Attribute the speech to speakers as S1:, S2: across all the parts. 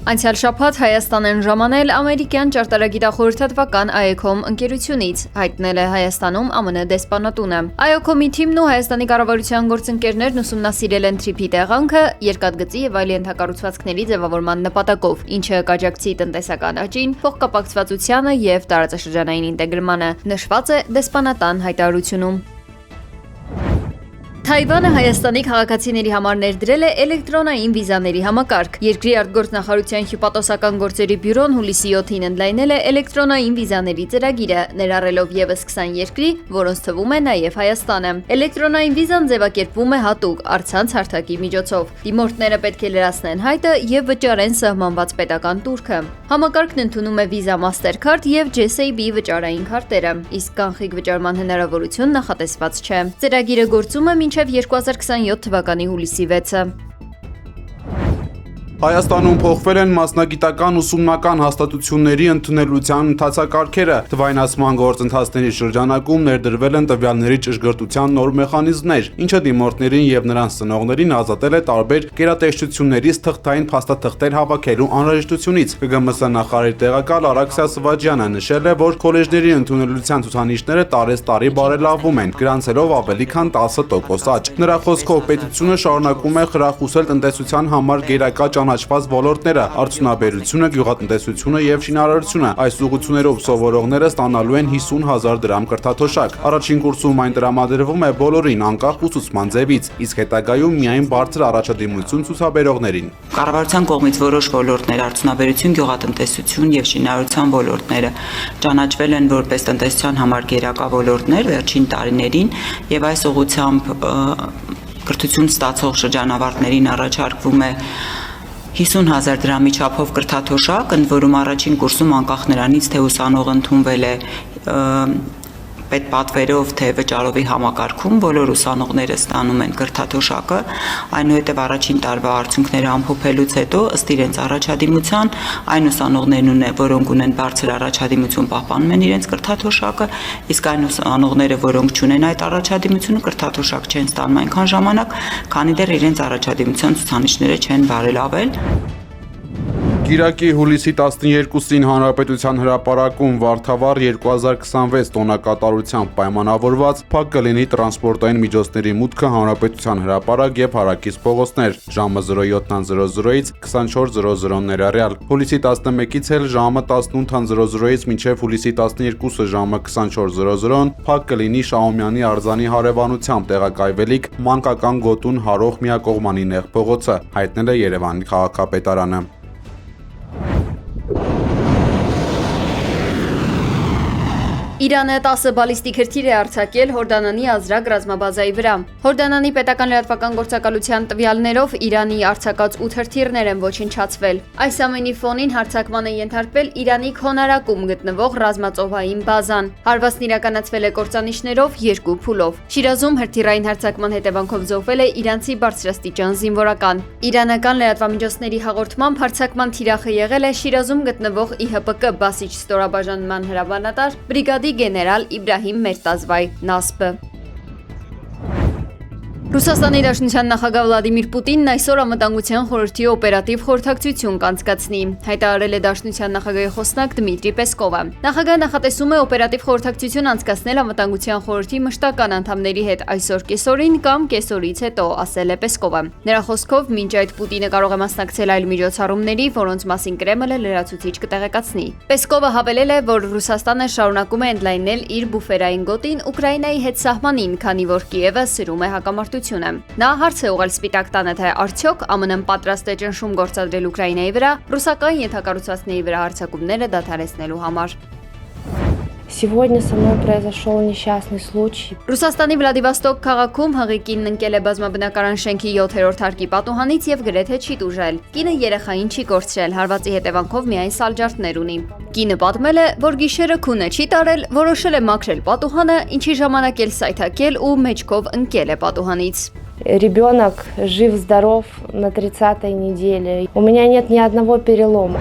S1: Անցյալ շաբաթ Հայաստան են ժամանել ամերիկյան ճարտարագիտախորհրդատվական IOCOM ընկերությունից, հայտնել է Հայաստանում ԱՄՆ դեսպանատունը։ IOCOM-ի թիմն ու Հայաստանի կառավարության գործընկերներն ուսումնասիրել են թրիփի տեղանքը, երկաթգծի եւ այլ ենթակառուցվածքների ձևավորման նպատակով, ինչը կաջակցի տնտեսական աճին, փոխկապակցվածությանը եւ տարածաշրջանային ինտեգրմանը, նշված է դեսպանատան հայտարարությունում։ Թայվանը Հայաստանի քաղաքացիների համար ներդրել է էլեկտրոնային վիզաների համակարգ։ Երկրի արտգործնախարարության հյուպատոսական գործերի բյուրոն հուլիսի 7-ին ընդլայնել է էլեկտրոնային վիզաների ծրագիրը, ներառելով եւս 20 երկրի, որոնց թվում է նաեւ Հայաստանը։ Էլեկտրոնային վիզան ձևակերպվում է հատուկ առցանց հարթակի միջոցով։ Դիմորդները պետք է լրացնեն հայտը եւ վճարեն սահմանված պետական տուրքը։ Համակարգն ընդունում է Visa Mastercard եւ JSAB վճարային քարտերը, իսկ կանխիկ վճարման հնարավորություն նախատեսված չէ։ Ծրագիրը գործում է մինչև 2027 թվականի հուլիսի 6-ը։
S2: Հայաստանում փոխվել են մասնագիտական ուսումնական հաստատությունների ընդունելության ընթացակարգերը։ Թվայնացման գործընթացների շրջանակում ներդրվել են տվյալների ճշգրտության նոր մեխանիզմներ, ինչը դիմորդներին եւ նրանց ծնողներին ազատել է տարբեր գերատեսչություններից թղթային փաստաթղթեր հավաքելու անհրաժեշտությունից։ ԿԳՄՍ նախարարի տեղակալ Արաքսիա Սվաջյանը նշել է, որ քոլեջների ընդունելության ցուցանիշները տարեստարի բարելավվում են, գրանցելով ավելի քան 10% աճ։ Նրա խոսքով պետությունը շարունակում է խրախուսել տնտեսության համար գերակա ճանաչված ոլորտները՝ արդյունաբերությունը, գյուղատնտեսությունը եւ շինարարությունը։ Այս ուղղություններով սովորողները ստանալու են 50,000 դրամ կրթաթոշակ։ Առաջին կուրսում այն տրամադրվում է բոլորին, անկախ ուսուցման ձևից, իսկ հետագայում միայն բարձր առաջադիմություն ցուցաբերողներին։
S3: Կառավարության կողմից որոշ ոլորտներ՝ արդյունաբերություն, գյուղատնտեսություն եւ շինարարության ոլորտները ճանաչվել են որպես տնտեսության համար գերակա ոլորտներ վերջին տարիներին եւ այս ուղղությամբ կրթություն ստացող շրջանավարտներին առաջարկվում է 50,000 դրամի չափով կրթաթոշակ, ընդ որում առաջին կուրսում անկախ նրանից, թե ուսանողը ընդունվել է պետպատվերով, թե վճարովի համակարգում, բոլոր ուսանողները ստանում են կրթաթոշակը, այնուհետև առաջին տարվա արդյունքները ամփոփելուց հետո ըստ իրենց առաջադիմության այն ուսանողներն որոնք ունեն բարձր առաջադիմություն, պահպանում են իրենց կրթաթոշակը, իսկ այն ուսանողները, որոնք չունեն այդ առաջադիմությունը, կրթաթոշակ չեն ստանում այնքան ժամանակ, քանի դեռ իրենց առաջադիմության ցուցանիշները չեն բարելավել։
S2: Կիրակի հուլիսի 12-ին Հանրապետության հրապարակում Վարդավառ 2026 տոնակատարությամբ պայմանավորված փակ կլինի տրանսպորտային միջոցների մուտքը Հանրապետության հրապարակ եւ հարակից փողոցներ ժամը 07:00-ից 24:00 ներառյալ։ Հուլիսի 11-ից էլ ժամը 18:00-ից մինչև հուլիսի 12-ը ժամը 24:00 փակ կլինի Շահումյանի արձանի հարևանությամբ տեղակայվելիք մանկական գոտուն հարող միակողմանի նեղ փողոցը, հայտնել է Երևանի քաղաքապետարանը։
S1: Իրանը 10 բալիստիկ հրթիռ է արձակել Հորդանանի ազրակ ռազմաբազայի վրա։ Հորդանանի պետական լրատվական գործակալության տվյալներով Իրանի արձակած 8 հրթիռներ են ոչնչացվել։ Այս ամենի ֆոնին հարձակման է ենթարկվել Իրանի Քոնարակում գտնվող ռազմածովային բազան։ Հարվածն իրականացվել է կործանիչներով 2 փուլով։ Շիրազում հրթիռային հարձակման հետևանքով զոհվել է իրանցի բարձրաստիճան զինվորական։ Իրանական լրատվամիջոցների հաղորդմամբ հարձակման թիրախը եղել է Շիրազում գտնվող ԻՀՊԿ Բասիչ ստորաբաժանման հրամանատար բրիգադի գեներալ Իբրահիմ Մերտազվայ Նասբը։ Ռուսաստանի Դաշնության նախագահ Վլադիմիր Պուտինն այսօր Անվտանգության խորհրդի օպերատիվ խորհրդակցություն կանցկացնի, հայտարարել է Դաշնության նախագահի խոսնակ Դմիտրի Պեսկովը։ Նախագահը նախատեսում է օպերատիվ խորհրդակցություն անցկացնել Անվտանգության խորհրդի մշտական անդամների հետ այսօր կեսօրին կամ կեսօրից հետո, ասել է Պեսկովը։ Նրա խոսքով մինչ այդ Պուտինը կարող է մասնակցել այլ միջոցառումների, որոնց մասին Կրեմլը լրացուցիչ կտեղեկացնի։ Պեսկովը հավելել է, որ Ռուսաստանը շարունակում է ընդլայնել իր բուֆերային գոտին Ուկրաինայի հետ սահմանին, քանի որ Կիևը սրում է հակամարտություն։ Նա հարց է ուղղել Սպիտակ տանը, թե արդյոք ԱՄՆ-ն պատրաստ է ճնշում գործադրել Ուկրաինայի վրա ռուսական ենթակառուցվածքների վրա հարձակումները դադարեցնելու համար։
S4: Сегодня со мной произошел несчастный случай.
S1: Ռուսաստանի Վլադիվոստոկ քաղաքում հղիկին ընկել է բազմաբնակարան շենքի 7-րդ հարկի պատուհանից եւ գրեթե չի տուժել։ Կինը երեխային չի կորցրել, հարվածի հետևանքով միայն սալջարդներ ունի։ Կինը պատմել է, որ գիշերը քունը չի տարել, որոշել է մաքրել պատուհանը, ինչի ժամանակ էլ սայթաքել ու մեջքով ընկել է պատուհանից։
S4: Ребенок жив-здоров на 30-й неделе. У меня нет ни одного перелома.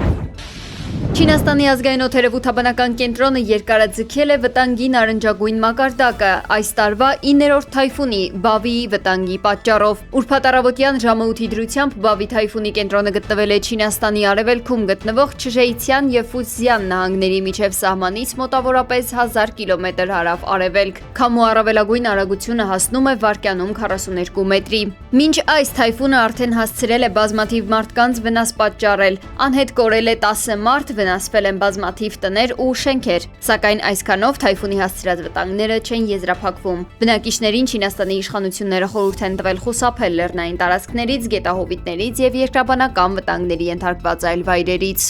S1: Չինաստանի ազգային օդերևութաբանական կենտրոնը երկարաձգել է վտանգի նարնջագույն մակարդակը այս տարվա 9-րդ թայֆունի Բավիի վտանգի պատճառով։ Ուրբաթ առավոտյան ժամը 8-ի դրությամբ Բավի թայֆունի կենտրոնը գտնվել է Չինաստանի արևելքում գտնվող Չժեյցյան եւ Ֆուցզյան նահանգների միջև սահմանից մոտավորապես 1000 կիլոմետր հարավ-արևելք։ Քամու առավելագույն արագությունը հասնում է վայրկյանում 42 մետրի։ Մինչ այս թայֆունը արդեն հասցրել է բազմաթիվ մարդկանց վնաս պատճառել, անհետ կորել է 10 մարդ, վնասվել են բազմաթիվ տներ ու շենքեր, սակայն այսքանով թայֆունի հասցրած վտանգները չեն եզրափակվում։ Բնակիչներին Չինաստանի իշխանությունները խորհուրդ են տվել խուսափել լեռնային տարածքներից, գետահովիտներից եւ երկրաբանական վտանգների ենթարկված այլ վայրերից։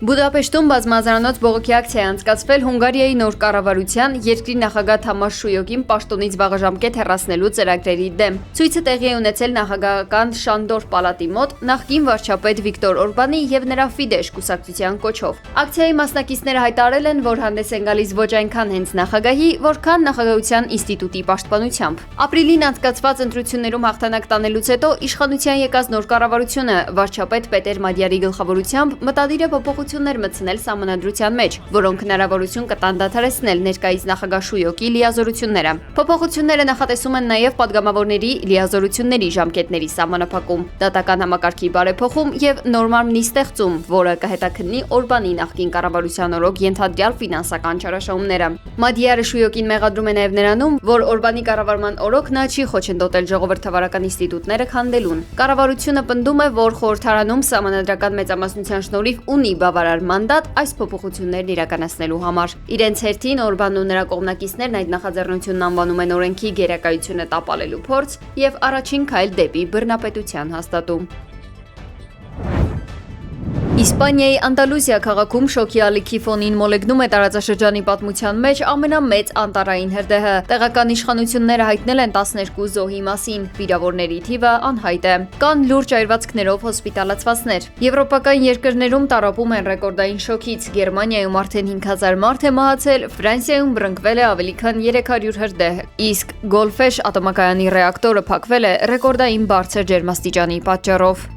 S1: Բուդապեշտում բազմազանոց բողոքի ակցիա է անցկացվել Հունգարիայի նոր կառավարության երկրի նախագահ Թամաշ Շույոգին պաշտոնից վաղաժամկետ հեռացնելու ծրագրերի դեմ։ Ցույցը տեղի է ունեցել նախագահական Շանդոր պալատի մոտ նախկին վարչապետ Վիկտոր Օրբանի եւ նրա Ֆիդեշ կուսակցության կոչով։ Ակցիայի մասնակիցները հայտարարել են, որ հանդես են գալիս ոչ այնքան հենց նախագահի, որքան նախագահության ինստիտուտի պաշտպանությամբ։ Ապրիլին անցկացված ընտրություններում հաղթանակ տանելուց հետո իշխանության եկած նոր կառավարությունը վարչապետ Պետեր Մադյարի գլխավորությամբ մտադիր է փոփոխություններ մտցնել սահմանադրության մեջ, որոնք հնարավորություն կտան դադարեցնել ներկայիս նախագահ Շույոգի լիազորությունները։ Փոփոխությունները նախատեսում են նաև падգամավորների լիազորությունների ժամկետների սահմանափակում, դատական համակարգի բարեփոխում եւ նորմալնի ստեղծում, որը կհետաքննի Օրբանի նախկին կառավարության օրոք ենթադրյալ ֆինանսական չարաշահումները։ Մադյարը Շույոգին մեղադրում է նաև նրանում, որ Օրբանի կառավարման օրոք նա չի խոչընդոտել ժողովրդավարական ինստիտուտները քանդելուն։ Կառավարությունը պնդում է, որ խորհրդարանում սահմանադրական մեծամասնության շնորհիվ ունի բավարար մանդատ այս փոփոխություններն իրականացնելու համար։ Իրենց հերթին Օրբանն ու նրա կողմնակիցներն այդ նախաձեռնությունն անվանում են օրենքի գերակայությունը տապալելու փորձ եւ առաջին քայլ դեպի բռնապետության հաստատում։ Իսպանիայի Անդալուսիա քաղաքում շոկի ալիքի ֆոնին մոլեգնում է տարածաշրջանի պատմության մեջ ամենամեծ անտառային հրդեհը։ Տեղական իշխանությունները հայտնել են 12 զոհի մասին, վիրավորների թիվը անհայտ է։ Կան լուրջ այրվածքներով հոսպիտալացվածներ։ Եվրոպական երկրներում տառապում են ռեկորդային շոկից։ Գերմանիայում արդեն 5000 մարդ է մահացել, Ֆրանսիայում բռնկվել է ավելի քան 300 հրդեհ, իսկ Գոլֆեշ ատոմակայանի ռեակտորը փակվել է ռեկորդային բարձր ջերմաստիճանի պատճառով։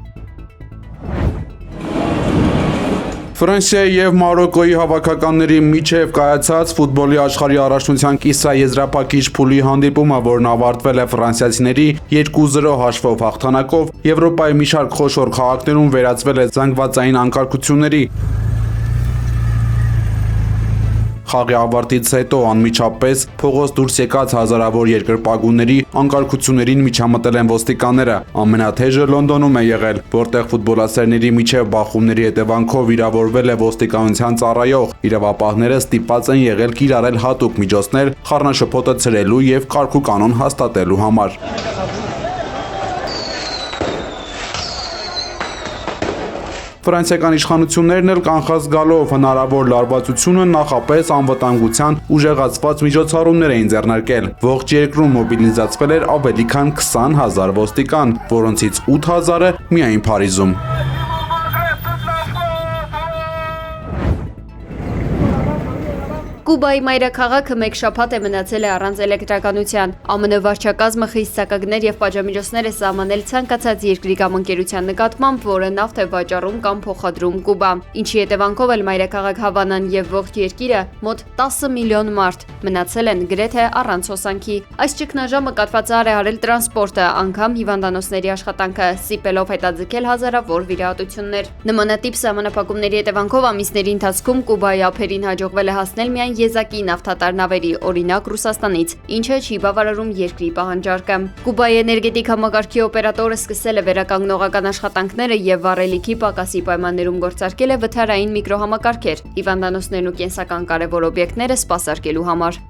S2: Ֆրանսիայի եւ Մարոկոյի հավաքականների միջև կայացած ֆուտբոլի աշխարհի առաջնության կիսաեզրափակիչ փուլի հանդիպումը, որն ավարտվել է ֆրանսիացիների 2-0 հաշվով հաղթանակով, Եվրոպայի մի շարք խոշոր քաղաքներում վերածվել է զանգվածային անկարգությունների։ Խաղի ավարտից հետո անմիջապես փողոց դուրս եկած հազարավոր երկրպագուների անկարգություններին միջամտել են ոստիկանները։ Ամենաթեժը Լոնդոնում է եղել, որտեղ ֆուտբոլասերների միջև բախումների հետևանքով վիրավորվել է ոստիկանության ծառայող։ Իրավապահները ստիպված են եղել կիրառել հատուկ միջոցներ խառնաշփոթը ցրելու եւ կարգ ու կանոն հաստատելու համար։ Ֆրանսիական իշխանություններն էլ կանխած գալով հնարավոր լարվածությունը նախապես անվտանգության ուժեղացված միջոցառումներ էին ձեռնարկել։ Ողջ երկրում մոբիլիզացվել էր ավելի քան 20,000 ոստիկան, որոնցից 8000-ը միայն Փարիզում։
S1: Կուբայի մայրաքաղաքը մեկ շաբաթ է մնացել է առանց էլեկտրականության։ ԱՄՆ վարչակազմը խիստ սակագներ եւ պատժամիջոցներ է սահմանել ցանկացած երկրի կամ ընկերության նկատմամբ, որը նավթ է վաճառում կամ փոխադրում Կուբա, ինչի հետևանքով էլ մայրաքաղաք Հավանան եւ ողջ երկիրը մոտ 10 միլիոն մարդ մնացել են գրեթե առանց հոսանքի։ Այս ճգնաժամը կատվածար է արել տրանսպորտը, անգամ հիվանդանոցների աշխատանքը, սիպելով հետաձգել հազարավոր վիրահատություններ։ Նմանատիպ սահմանափակումների հետևանքով ամիսների ընթացքում Կուբայի ափերին հաջողվել է հասնել միայն եզակի նավթատար նավերի, օրինակ Ռուսաստանից, ինչը չի բավարարում երկրի պահանջարկը։ Կուբայի էներգետիկ համակարգի օպերատորը սկսել է վերականգնողական աշխատանքները եւ վառելիքի պակասի պայմաններում գործարկել է վթարային միկրոհամակարգեր, հիվանդանոցներն ու կենսական կարևոր օբյեկտները սպասարկելու համար։